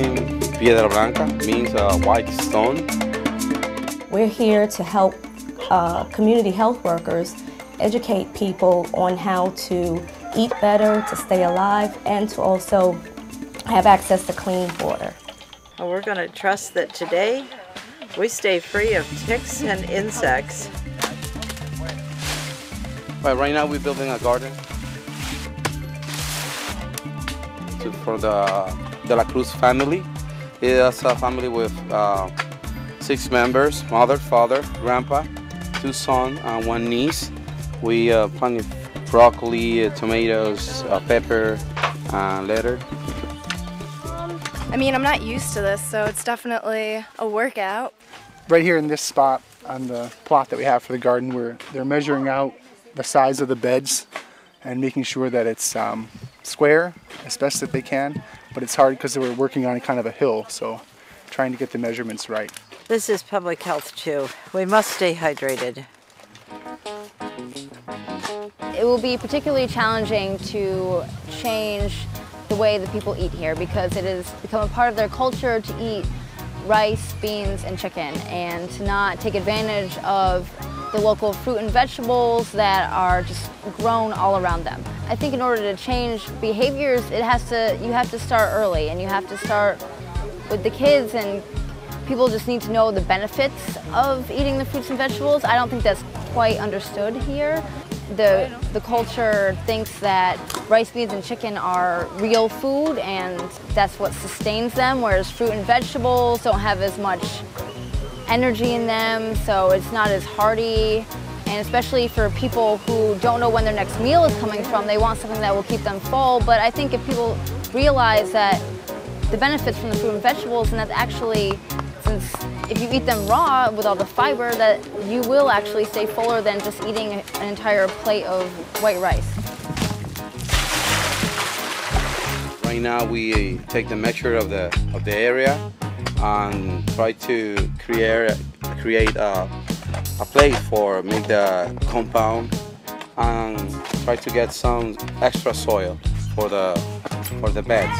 name Piedra Blanca means white stone. We're here to help community health workers educate people on how to eat better, to stay alive, and to also have access to clean water. Well, we're going to trust that today we stay free of ticks and insects. Right now we're building a garden for the De La Cruz family. It's a family with 6 members, mother, father, grandpa, 2 sons, and 1 niece. We planted broccoli, tomatoes, pepper, and lettuce. I mean, I'm not used to this, so it's definitely a workout. Right here in this spot on the plot that we have for the garden, where they're measuring out the size of the beds and making sure that it's square as best that they can, but it's hard because we're working on kind of a hill, so trying to get the measurements right. This is public health too. We must stay hydrated. It will be particularly challenging to change the way that people eat here because it has become a part of their culture to eat rice, beans, and chicken, and to not take advantage of the local fruit and vegetables that are just grown all around them. I think in order to change behaviors, you have to start early, and you have to start with the kids, and people just need to know the benefits of eating the fruits and vegetables. I don't think that's quite understood here. The culture thinks that rice, beans, and chicken are real food, and that's what sustains them, whereas fruit and vegetables don't have as much energy in them, so it's not as hearty. And especially for people who don't know when their next meal is coming from, they want something that will keep them full. But I think if people realize that the benefits from the fruit and vegetables, and that actually, since if you eat them raw with all the fiber, that you will actually stay fuller than just eating an entire plate of white rice. Right now we take the measure of the area and try to create a place for make the compound and try to get some extra soil for the beds.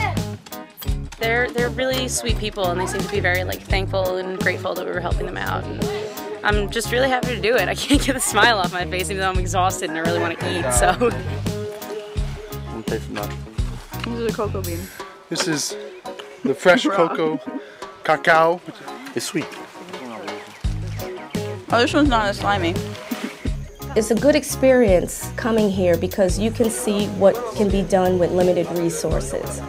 They're really sweet people, and they seem to be very thankful and grateful that we were helping them out. And I'm just really happy to do it. I can't get a smile off my face even though I'm exhausted and I really want to eat. So. This is a cocoa bean. This is the fresh cocoa cacao. It's sweet. Oh, this one's not as slimy. It's a good experience coming here because you can see what can be done with limited resources.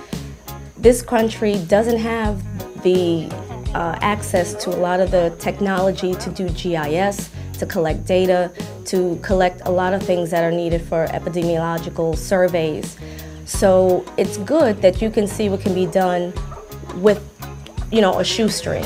This country doesn't have the access to a lot of the technology to do GIS, to collect data, to collect a lot of things that are needed for epidemiological surveys. So it's good that you can see what can be done with, a shoestring.